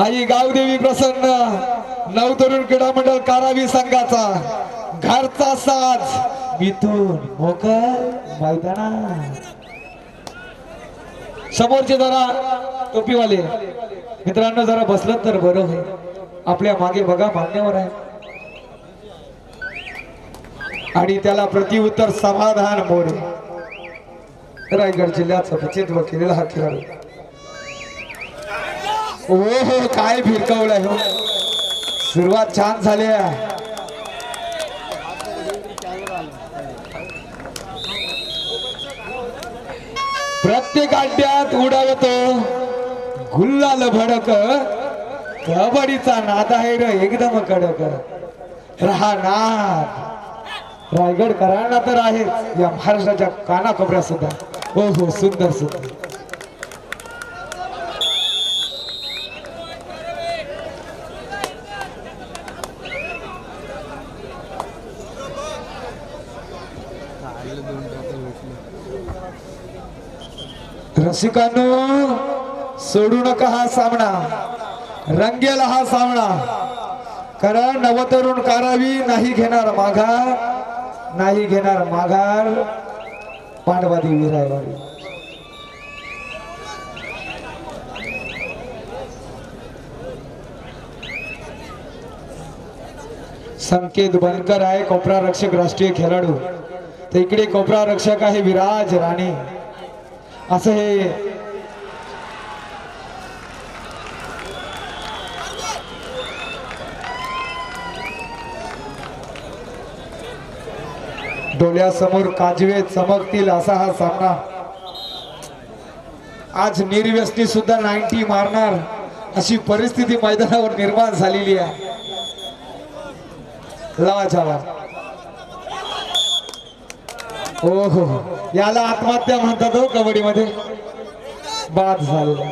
आई गावदेवी प्रसन्न नवतरुण क्रीडा मंडळ कारावी संघाचा घरचा साज मिथून मोकर मैदानात समोरचे जरा टोपीवाले मित्रांनो जरा बसलं तर बरं होईल. आपल्या मागे बघा मान्यवर आहे आणि त्याला प्रतिउत्तर समाधान मोरे रायगड जिल्ह्याचा प्रतिनिधित्व केलेला हा खेळाडू. ओ हो काय भिरकवलाय हो. सुरुवात छान झाली आहे. प्रत्येक अड्ड्यात उडवतो गुल्लाल भडक कबड्डीचा नाद आहे रे एकदम कडक. रहा नाद रायगडकरांना तर आहे या महाराष्ट्राच्या कानाकोपऱ्यात सुद्धा. हो हो सुंदर सुंदर. रसिकांनो सोडू नका हा सामना. रंगेल हा सामना. कारण नवतरुण कारावी नाही घेणार माघार. नाही घेणार माघार. पांडवादी विरायवाडी संकेत बनकर आहे कोपरा रक्षक राष्ट्रीय खेळाडू. तर इकडे कोपरा रक्षक आहे विराज राणे. असं हे डोळ्यासमोर काजवे चमकतील असा हा सामना. आज निर्व्यसनी सुद्धा 90 मारणार अशी परिस्थिती मैदानावर निर्माण झालेली आहे. लावाचावा हो हो याला आत्महत्या म्हणतात हो कबड्डी मध्ये. बाद झालेला.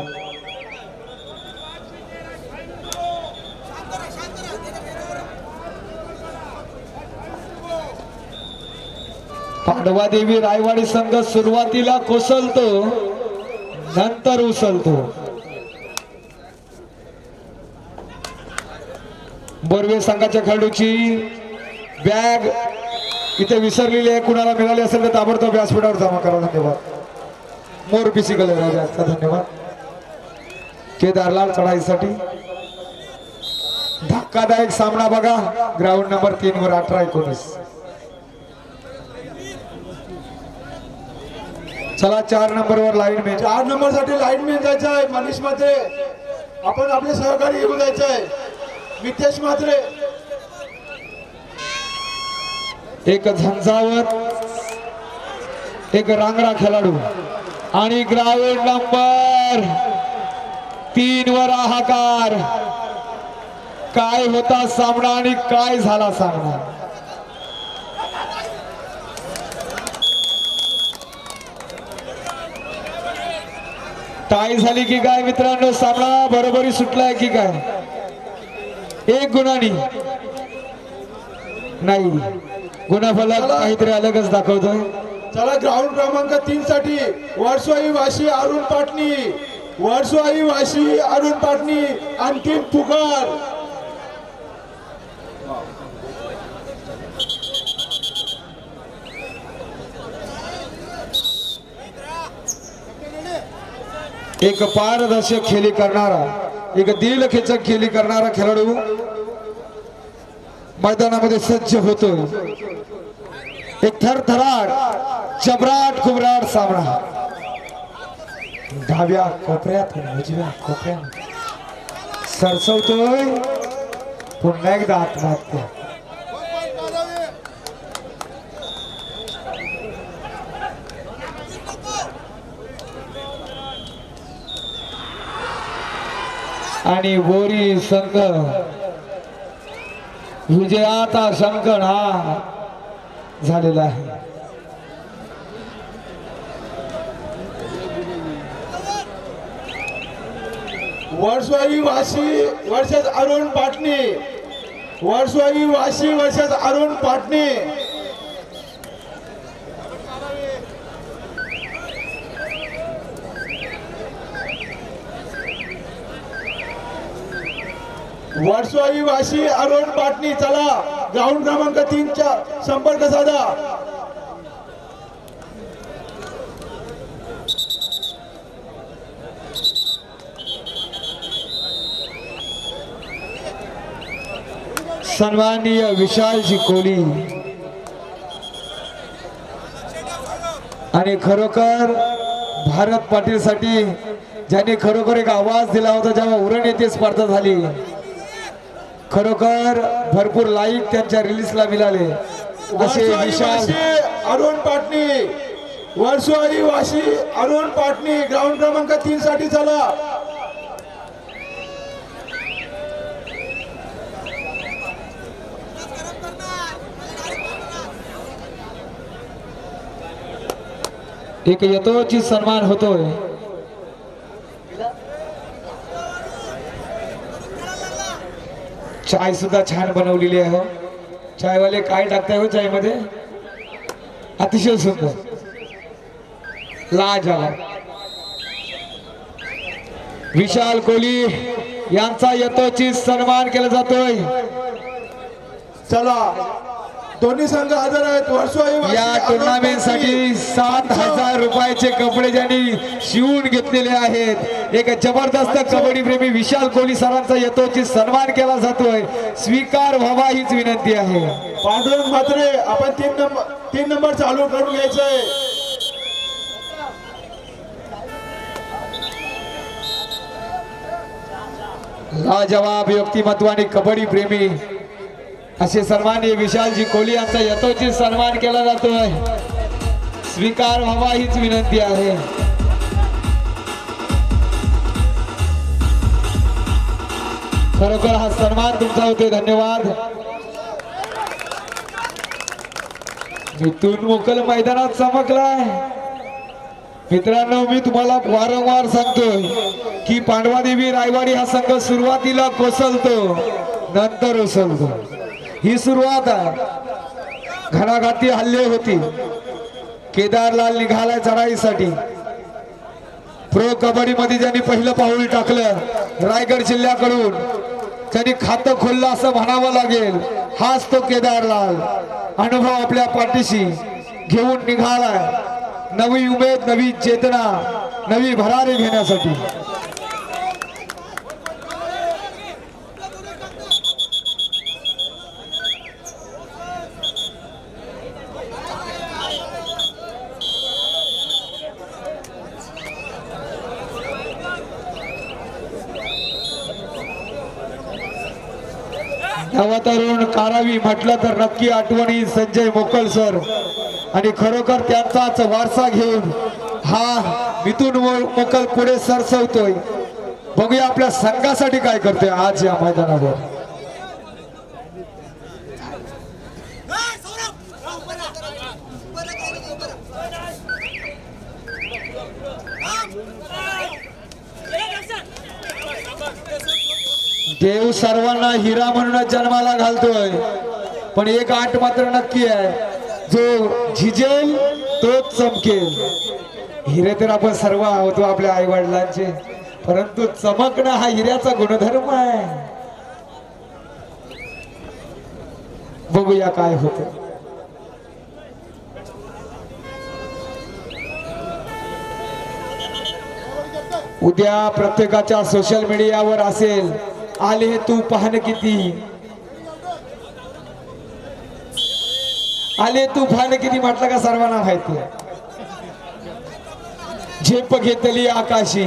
पांडवादेवी रायवाडी संघ सुरुवातीला कोसळतो नंतर उचलतो. बोरवे संघाच्या खेळाडूची बॅग इथे विसरलेली आहे. कुणाला मिळाली असेल तर ताबडतोब व्यासपीठावर जमा करा. धन्यवाद. मोर पिसिकल राजाचा धन्यवाद. केदारलाल चढाईसाठी धक्कादायक सामना बघा ग्राउंड नंबर 3 वर 18-19. चला 4 नंबर वर लाईन मॅच. 4 नंबर साठी लाईन मॅन जायचं आहे. मनीष म्हात्रे आपण आपले सहकारी घेऊन जायचं आहे. मितेश म्हात्रे एक झंझावत एक रांगडा खेळाडू आणि ग्राउंड नंबर 3 वर हाहाकार. काय होता सामना आणि काय झाला सामना. टाय झाली की काय मित्रांनो. सामना बरोबरी सुटलाय की काय. एक गुणानी नाही गुणाफलक काहीतरी अलगच दाखवतोय. चला ग्राउंड क्रमांक 3 साठी वर्सोई वाशी अरुण पाटणी. वर्सोई वाशी अरुण पाटणी अंतिम पुकार. एक पारदर्शक खेळी करणारा एक दिलखेचक खेळी करणारा खेळाडू मैदानामध्ये सज्ज होतोय. एक थरथराट जबराट कुबराट सामना. डाव्या कोपऱ्यातून उजव्या कोपऱ्यात सरसवतोय. पुन्हा एकदा आत्महत्या. आणि बोरी संघ विजयाचा शंकर हा झालेला आहे. वर्सोई वाशी वर्सेस अरुण पाटणी. वर्सोई वाशी वर्सेस अरुण पाटणी. वर्सोई वाशी अरुण पाटणी चला ग्राउंड क्रमांक 3 च्या संपर्क साधा. सन्माननीय विशालजी कोहली आणि खरोखर भारत पाटील साठी ज्यांनी खरोखर एक आवाज दिला होता जेव्हा उरण येथे स्पर्धा झाली. खरोखर भरपूर लाईक त्यांच्या रिलीजला मिळाले असे वर्सोई विशाल वाशी अरुण पाटणी वर्सोई वाशी अरुण पाटणी ग्राउंड क्रमांक 3 साठी चला. एक यथोचित सन्मान होतोय. चाय सुद्धा छान बनवलेली आहे. चायवाले काय टाकताय हो चाय मध्ये? अतिशय सुंदर लाजवाब. विशाल कोहली यांचा यथोचित सन्मान केला जातोय. चला दोन्ही संघ हजर आहेत. वर्सोई वाशी या अरुण टुर्नामेंट साठी पाटणी 7,000 रुपयाचे कपडे ज्यांनी शिवून घेतलेले आहेत. एक जबरदस्त कबड्डी प्रेमी विशाल कोहली सरांचा यथोचित सन्मान केला जातोय. स्वीकार व्हावा हीच विनंती आहे. पांडुरंग म्हात्रे आपण 3 नंबर चालू करून घ्यायचंय. लाजवाब व्यक्तिमत्व आणि कबड्डी प्रेमी असे सन्माननीय विशालजी कोहली यांचा यथोचित सन्मान केला जातोय. स्वीकार व्हावा हीच विनंती आहे. खरोखर हा सन्मान तुमचा होतोय. धन्यवाद. मिथून मोकल मैदानात चमकलाय. मित्रांनो मी तुम्हाला वारंवार सांगतोय की पांडवादेवी रायवाडी हा संघ सुरुवातीला कोसळतो नंतर उसळतो. ही सुरुवात आहे. घणाघाती हल्ले होती. केदारलाल निघालाय चढाईसाठी. प्रो कबड्डी मध्ये ज्यांनी पहिलं पाऊल टाकलं रायगड जिल्ह्याकडून त्यांनी खातं खोललं असं म्हणावं लागेल. हाच तो केदारलाल. अनुभव आपल्या पाठीशी घेऊन निघालाय. नवी उमेद नवी चेतना नवी भरारी घेण्यासाठी. नवतरुण कारावी म्हटलं तर नक्की आठवणी संजय मोकल सर आणि खरोखर त्यांचाच वारसा घेऊन हा मिथून मोकल पुढे सरसवतोय. बघूया आपल्या संघासाठी काय करतोय आज या मैदानावर. देव सर्वांना हिरा म्हणूनच जन्माला घालतोय पण एक आठ मात्र नक्की आहे. जो झिजेल तोच चमकेल. हिरे तर आपण सर्व आहोत आपल्या आई वडिलांचे परंतु चमकणं हा हिऱ्याचा गुणधर्म आहे. बघूया काय होतं. उद्या प्रत्येकाच्या सोशल मीडियावर असेल आले तू पाहन किती आले तू पाहन किती म्हटलं का सर्वांना माहिती. झेप घेतली आकाशी.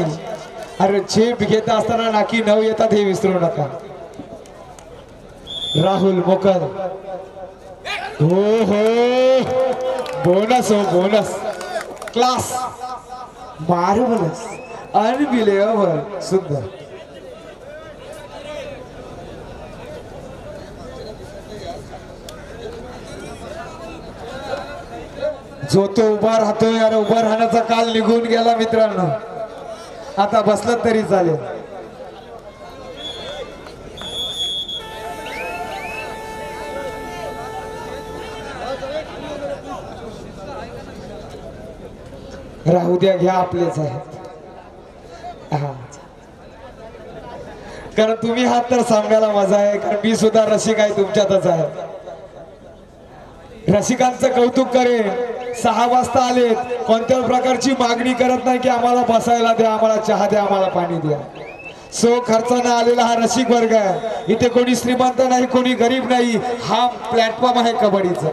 अरे झेप घेत असताना नाकी नऊ येतात हे विसरू नका. राहुल मोकल हो हो बोनस हो बोनस क्लास मार्वलस अनबिलिव्हेबल सुंदर. जो तो उभा राहतोय अरे उभा राहण्याचा काल निघून गेला मित्रांनो. आता बसलं तरी चालेल. राहू द्या घ्या आपलेच आहेत. कारण तुम्ही हात तर सांगायला मजा आहे, कारण मी सुद्धा रसिक आहे, तुमच्यातच आहे. रसिकांचं कौतुक करेन. 6 वाजता आलेत, कोणत्याच प्रकारची मागणी करत नाही की आम्हाला बसायला द्या, आम्हाला चहा द्या, आम्हाला पाणी द्या. सो खर्चानं आलेला हा रसिक वर्ग आहे. इथे कोणी श्रीमंत नाही, कोणी गरीब नाही. हा प्लॅटफॉर्म आहे कबड्डीचा.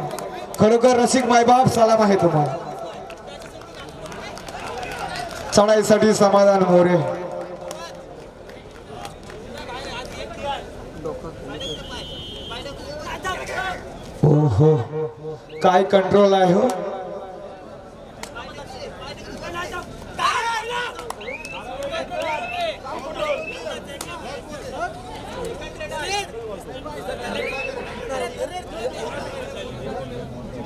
खरोखर रसिक मायबाप सलाम आहे तुम्हाला. चढाईसाठी समाधान मोरे. ओहो, काय कंट्रोल आहे हो.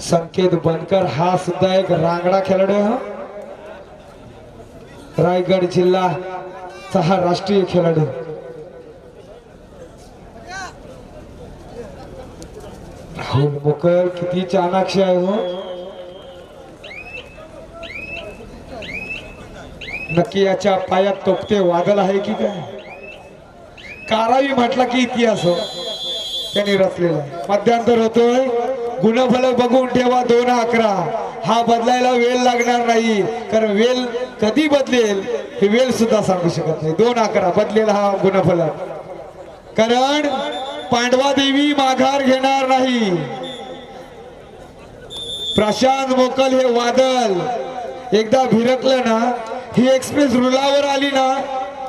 संकेत बनकर हा सुद्धा एक रांगडा खेळाडू आहे. रायगड जिल्हाचा हा राष्ट्रीय खेळाडू. राहुल मोकर किती चाणाक्ष आहे हो. नक्की याच्या पायात तोपते वादळ आहे की काय. कारावी म्हटला की इतिहास हो त्यांनी रचलेला. मध्यांतर होतोय. गुणफलक बघून ठेवा 2-11. हा बदलायला वेळ लागणार नाही, कारण वेळ कधी बदलेल हे वेळ सुद्धा सांगू शकत नाही. 2-11 बदलेला हा गुणफलक. कारण पांडवा देवी माघार घेणार नाही. प्रशांत मोकल हे वादळ एकदा भिरकलं ना, ही एक्सप्रेस रुलावर आली ना,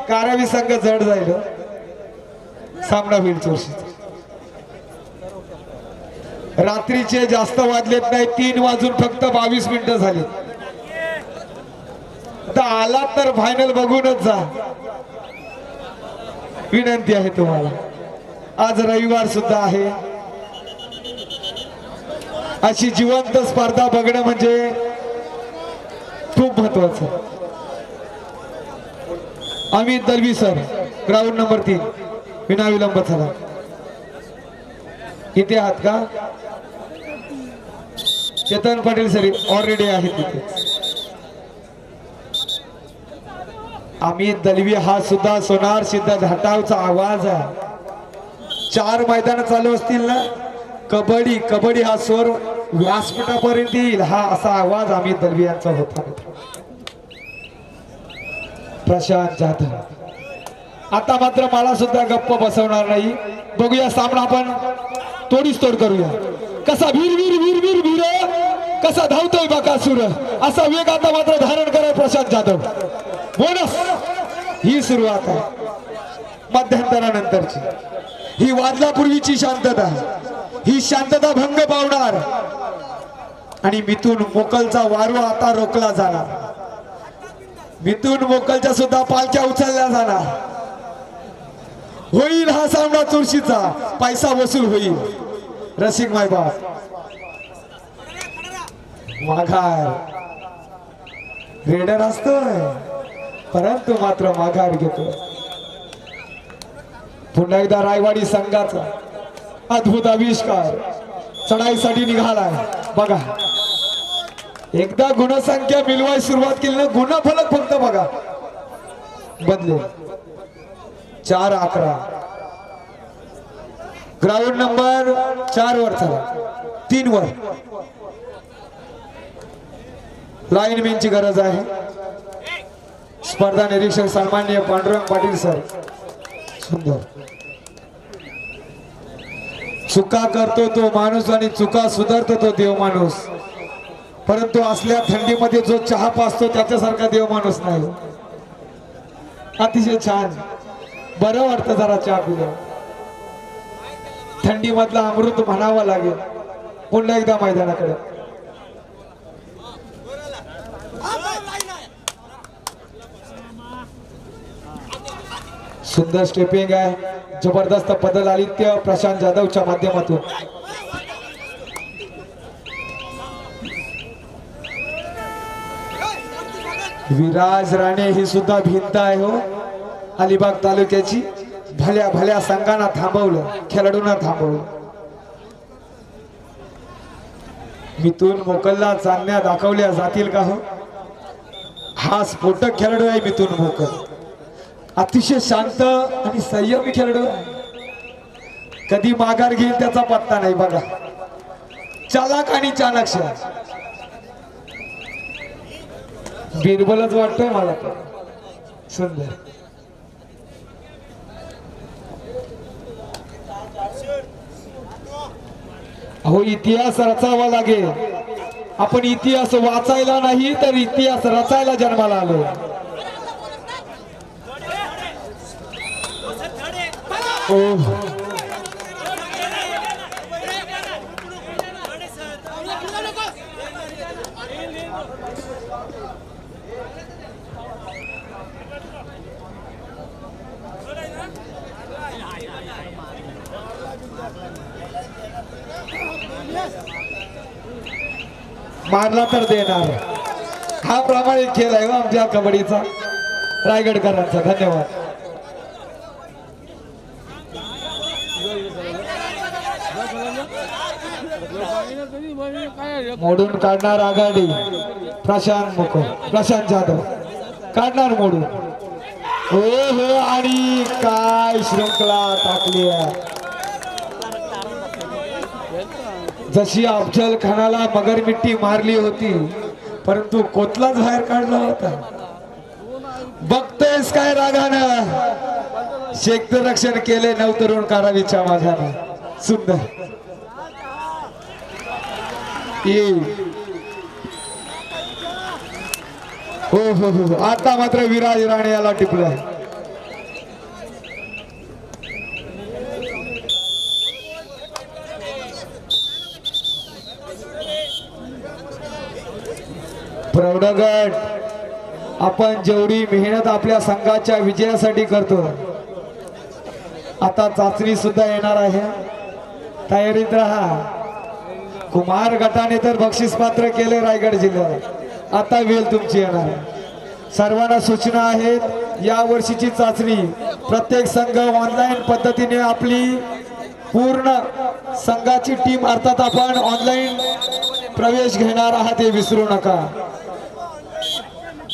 कारावी संघ जड जाईल. सामना होईल चोरशीचा. रात्रीचे जास्त वाजलेत नाही, 3 वाजून फक्त 22 मिनिटं झाली. आता आला तर फायनल बघूनच जा, विनंती आहे तुम्हाला. आज रविवार सुद्धा आहे. अशी जिवंत स्पर्धा बघणं म्हणजे खूप महत्वाचं. Amit Dalvi sir, ground number 3, विनाविलंब चला. इथे आहात का? चेतन पाटील सर ऑलरेडी आहेत तिथे. अमित दलवी हा सुद्धा सोनार सिद्ध घाटावचा आवाज आहे. 4 मैदान चालू असतील ना, कबड्डी हा स्वर व्यासपीठापर्यंत येईल, हा असा आवाज अमित दलवी यांचा होता. प्रशांत जाधव आता मात्र मला सुद्धा गप्प बसवणार नाही. बघूया सामना आपण तोडीस तोड करूया. कसा वीर वीर वीर वीर वीर कसा धावतोय बकासूर, असा वेग आता मात्र धारण करा प्रशांत जाधव. बोनस ही सुरुवात आहे मध्यंतरानंतरची. ही वादलापूर्वीची शांतता, ही शांतता भंग पावणार आणि मिथून मोकलचा वारू आता रोखला जाणार. मिथून मोकलच्या सुद्धा पालख्या उचलल्या जाणार. होईल हा सामना चुरशीचा, पैसा वसूल होईल. रसिक मायबाप माघार रेडर असतोय, परंतु मात्र माघार घेतो. पुन्हा एकदा रायवाडी संघाचा अद्भुत आविष्कार चढाईसाठी निघालाय. बघा एकदा गुणसंख्या मिळवायला सुरुवात केली ना, गुणफलक फक्त बघा बदले. 4-11 ग्राउंड नंबर 4 वर चला, 3 वर लाईनमॅनची गरज आहे. स्पर्धा निरीक्षक सन्माननीय पांडुरंग पाटील सर. सुंदर चुका करतो तो माणूस आणि चुका सुधारतो तो देव माणूस. परंतु असल्या थंडीमध्ये जो चहा पाचतो त्याच्यासारखा देव माणूस नाही. अतिशय छान, बरं वाटतं जरा चहा पिलं. थंडी मधला अमृत म्हणावा लागेल. पुन्हा एकदा मैदानाकडे सुंदर स्टेपिंग आहे. जबरदस्त बदल आदित्य प्रशांत जाधवच्या माध्यमातून. विराज राणे ही सुद्धा भिंत आहे हो अलिबाग तालुक्याची. भल्या भल्या संघांना थांबवलं, खेळाडूंना थांबवलं. मिथून मोकलला चालण्या दाखवल्या जातील का हो. हा स्फोटक खेळाडू आहे मिथून मोकल. अतिशय शांत आणि संयमी खेळाडू आहे. कधी माघार घेईल त्याचा पत्ता नाही बघा. चालाक आणि चाणाक्ष बिरबलच वाटतोय मला तर. सुंदर. अहो इतिहास रचावा लागेल. आपण इतिहास वाचायला नाही तर इतिहास रचायला जन्माला आलो. मारला तर देणार. हा प्रामाणिक खेळ आहे आमच्या कबड्डीचा रायगडकरांचा. धन्यवाद. मोडून काढणार आघाडी प्रशांत जाधव काढणार मोडून. हो हो आणि काय श्रृंखला टाकली आहे. जशी अफजल खानाला मगरमिट्टी मारली होती परंतु कोतलाच बाहेर काढला होता. बघतेस काय रागानं. क्षेत्ररक्षण केले नवतरुण कारावीच्या माझ्यानं. सुंदर. हो हो हो. आता मात्र विराज राणे याला टिपलाय. प्रौढगट आपण जेवढी मेहनत आपल्या संघाच्या विजयासाठी करतो आता चाचणी सुद्धा येणार आहे. तयारीत राहा. कुमार गटाने तर बक्षीस पात्र केले रायगड जिल्ह्यात. आता वेळ तुमची येणार आहे. सर्वांना सूचना आहेत. या वर्षीची चाचणी प्रत्येक संघ ऑनलाईन पद्धतीने आपली पूर्ण संघाची टीम अर्थात आपण ऑनलाईन प्रवेश घेणार आहात हे विसरू नका.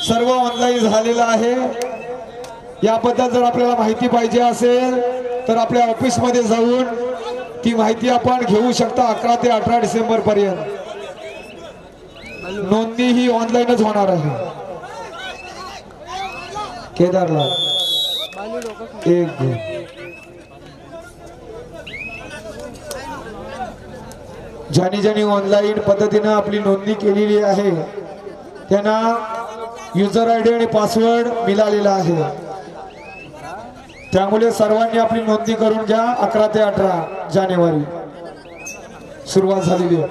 सर्व ऑनलाईन झालेलं आहे. याबद्दल जर आपल्याला माहिती पाहिजे असेल तर आपल्या ऑफिस मध्ये जाऊन ती माहिती आपण घेऊ शकता. 11 ते 18 डिसेंबर पर्यंत नोंदणी ही ऑनलाईनच होणार आहे. केदारला एक ज्यांनी ऑनलाईन पद्धतीने आपली नोंदणी केलेली आहे त्यांना युजर आयडी आणि पासवर्ड मिळालेला आहे. त्यामुळे सर्वांनी आपली नोंदणी करून घ्या. 11 ते 18 जानेवारी सुरुवात झालेली आहे.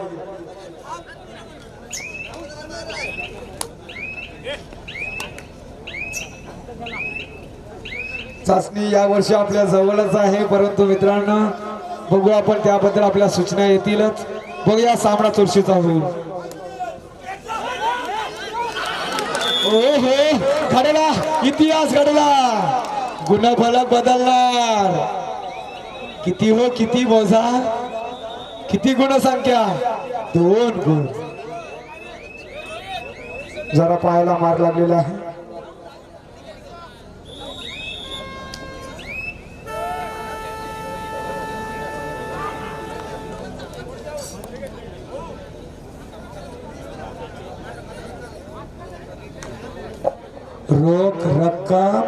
चाचणी या वर्षी आपल्या जवळच आहे परंतु मित्रांनो बघू आपण त्याबद्दल आपल्या सूचना येतीलच. बघूया सामना चुरशीचा होईल. हो घडला इतिहास घडला. गुणफलक बदलणार. किती हो किती मोजा. किती गुणसंख्या 2 गुण. जरा पायाला मार लागलेला आहे. रोख रक्कम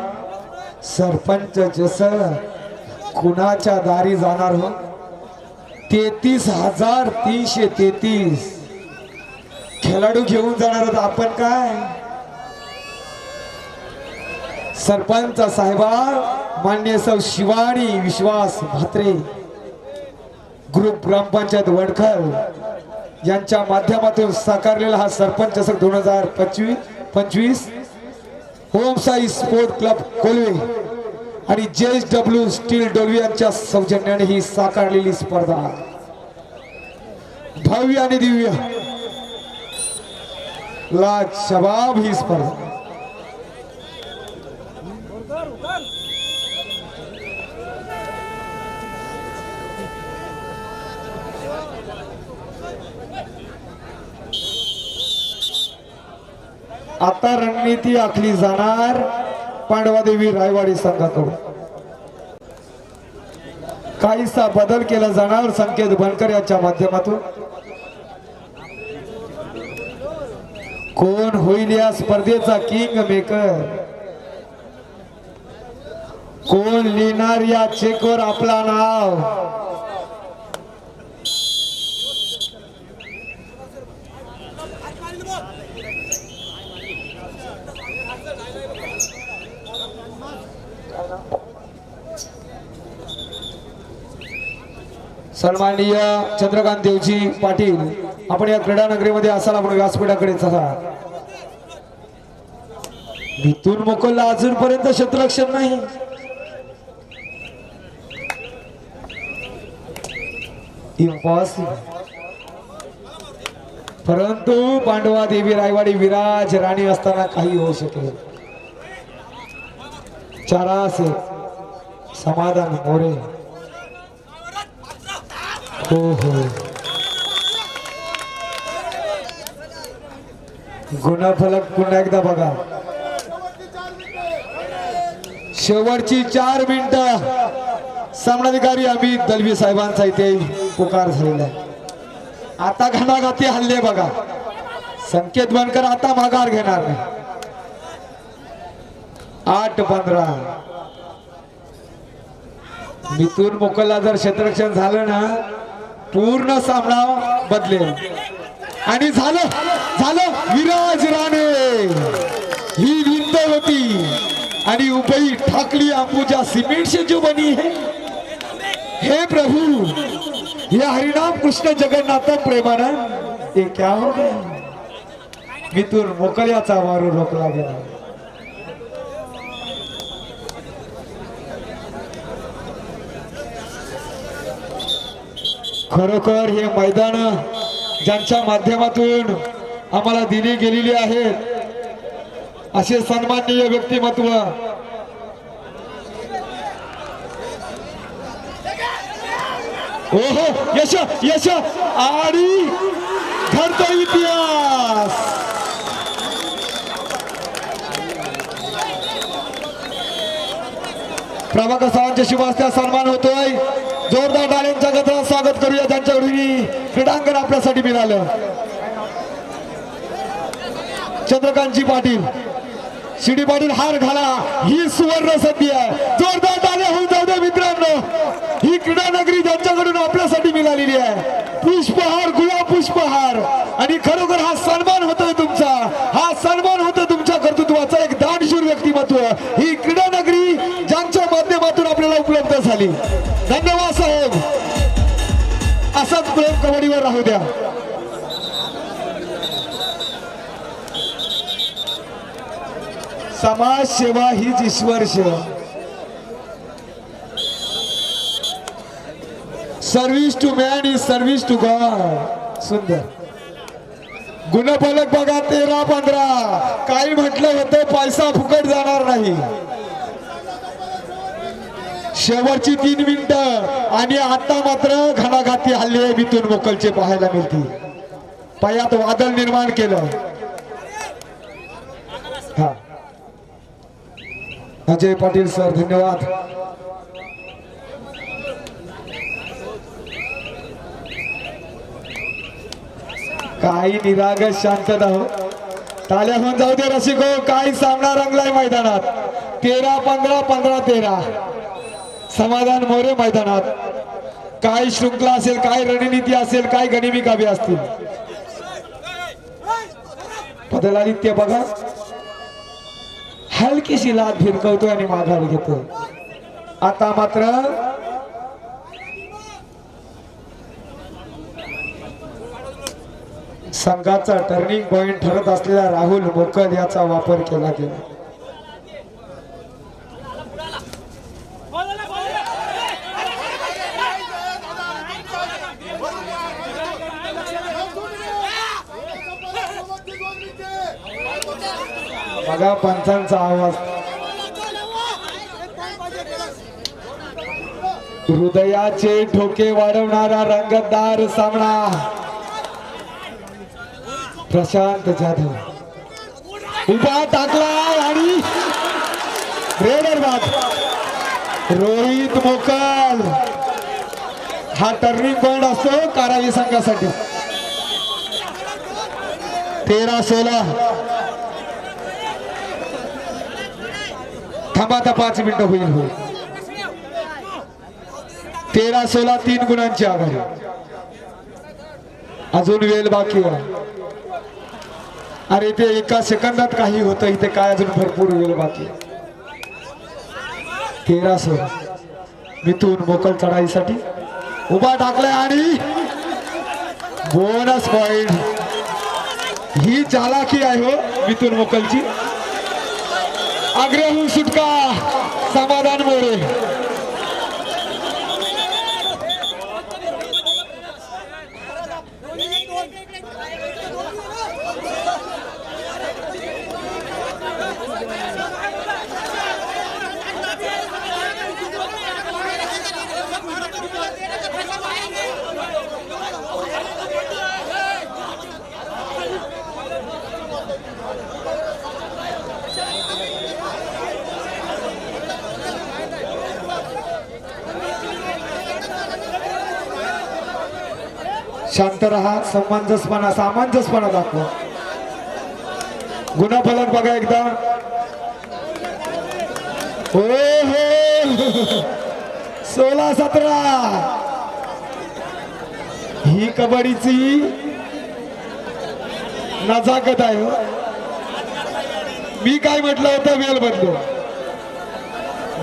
सरपंच जसं कुणाच्या दारी जाणार हो. 33,333 खेळाडू घेऊन जाणार होता. आपण काय सरपंच साहेबा मान्य सौ शिवानी विश्वास म्हात्रे ग्रुप ग्रामपंचायत वडखल यांच्या माध्यमातून साकारलेला हा sarpanch 2025 home Sai sport club Kolve आणि JSW स्टील डोलवी यांच्या सौजन्याने ही साकारलेली स्पर्धा भव्य आणि दिव्य लाजवाब ही स्पर्धा. आता रणनीती आखली जाणार. पांडवादेवी रायवाडी संघाकडून काहीसा बदल केला जाणार संकेत बनकर यांच्या माध्यमातून. कोण होईल या स्पर्धेचा किंग मेकर, कोण लिहिणार या चेकवर आपला नाव. सन्माननीय चंद्रकांत देवजी पाटील, आपण या क्रीडा नगरीमध्ये असाल, आपण व्यासपीठाकडे चला. मिथून मोकलला अजूनपर्यंत क्षेत्ररक्षण नाही. इम्पॉसिबल. परंतु पांडवा देवी रायवाडी विराज राणी असताना काही होऊ शकेल. चारासे समाधान मोरे. हो हो, गुणफलक पुन्हा एकदा बघा. शेवटची 4 मिनिटं. सामनाधिकारी अमित दलवी साहेबांचा इथे पुकार झालेला आहे. आता घणाघाती हल्ले बघा. संकेत बनकर आता माघार घेणार नाही. 8-15. मिथून मोकलला जर क्षेत्ररक्षण झालं ना, पूर्ण सामना बदलेल. आणि झालं झालं. विराज राणे ही विंद होती आणि उभई ठाकली अंबुजा सिमेंट से जो बनी है. हे प्रभु, ये हरिनाम कृष्ण जगन्नाथ प्रेमानंद, ये क्या हो गया. मिथून मोकल याचा वारू रोखला गेला. खरोखर हे मैदान ज्यांच्या माध्यमातून आम्हाला दिली गेलेली आहेत, असे सन्माननीय व्यक्तिमत्व ओहो, यश यश आणि घडतो इतिहास. प्रभाकर सावंतच्या शुभ हस्ते सन्मान होतोय. जोरदार टाळ्यांच्या गजरात स्वागत करूया त्यांच्याकडून. क्रीडांगण आपल्यासाठी मिळालं. चंद्रकांतजी पाटील, शिडी पाटील हार घाला, ही सुवर्ण संधी आहे. जोरदार टाळ्या होऊन जाऊ द्या मित्रांनो. ही क्रीडा नगरी ज्यांच्याकडून आपल्यासाठी मिळालेली आहे. पुष्पहार, गुलाब पुष्पहार. आणि खरोखर हा सन्मान होतोय तुमचा, हा सन्मान होतो तुमच्या कर्तृत्वाचा. एक दानशूर व्यक्तिमत्व ही क्रीडा नगरी ज्यांच्या माध्यमातून आपल्याला उपलब्ध झाली. धन्यवाद साहेब. असाच प्रेम कबड्डीवर राहू द्या. समाज सेवा हीच ईश्वर सेवा. Service to man is service to God. सुंदर गुणफलक बघा. 13-15. काही म्हटलं होतं पैसा फुकट जाणार नाही. शेवटची 3 मिनिटं आणि आता मात्र घणाघाती हल्ले मिथून मोकलचे पाहायला मिळतील. पायात वादळ निर्माण केलं. हा, अजय पाटील सर धन्यवाद. काही निरागस शांतता हो. टाळ्या होऊन जाऊ दे रसिको. काही सामना रंगलाय मैदानात. 13-15, 15-13. समाधान मोरे मैदानात. काय शृंखला असेल, काय रणनीती असेल, काय गनिमी काव्य असतील. पदलादित्य बघा, हलकीशी लाद फिरकवतोय आणि माघार घेतोय. आता मात्र संघाचा टर्निंग पॉइंट ठरत असलेला राहुल मोकल याचा वापर केला गेला. बघा पंचांचा आवाज. हृदयाचे ठोके वाढवणारा रंगतदार सामना. प्रशांत जाधव उभा टाकला आणि रेडर बाद. रोहित मोकल हा टर्निंग पॉइंट असतो कारावी संघासाठी. 13-16. थांबा आता 5 मिनिटं होईल. 13-16 3 गुणांची आघाडी. अजून वेळ बाकी आहे. अरे ते एका सेकंदात काही होतं इथे काय अजून भरपूर वेळ बाकी आहे. 13-16 मिथून मोकल चढाईसाठी उभा टाकलाय आणि बोनस पॉइंट. ही चालाकी आहे हो मिथून मोकलची. आग्र्याहून सुटका समाधान मोरे. शांत रहा. सामंजस्यपणा दाखवा. गुणफलक बघा एकदा. हो हो 16-17 ही कबड्डीची नजाकत आहे हो. मी काय म्हटलं होतं वेळ बदलो.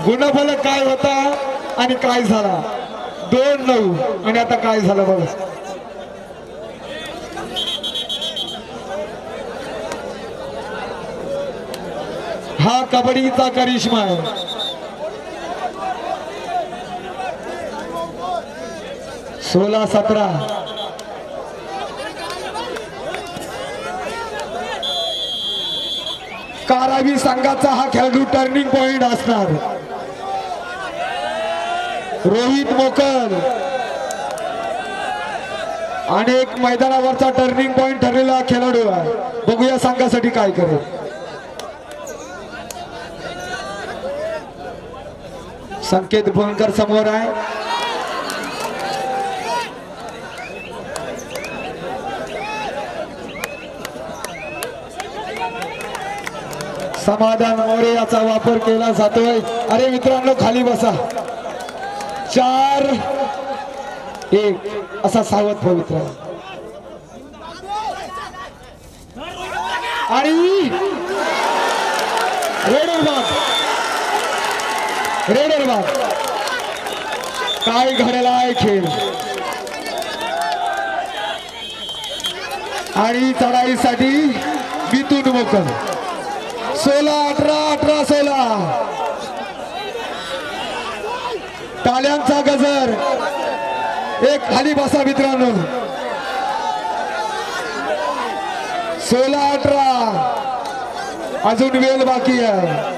गुणफलक काय होता आणि काय झाला 2-9 आणि आता काय झालं बघा. हा कबड्डीचा करिश्मा आहे. सोळा 17 कारावी संघाचा हा खेळाडू टर्निंग पॉइंट असणार. रोहित मोकल अनेक मैदानावरचा टर्निंग पॉइंट ठरलेला खेळाडू आहे. बघूया संघासाठी काय करेल. संकेत भोंकर समोर आहे. समाधान मोरे याचा वापर केला जातोय. अरे मित्रांनो खाली बसा. 4-1 असा सावध पवित्र आणि रेडर बाद. काय घडलाय खेळ आणि चढाईसाठी मिथून मोकल. 16-18 टाळ्यांचा गजर. एक खाली बसा मित्रांनो. 16-18 अजून वेळ बाकी आहे.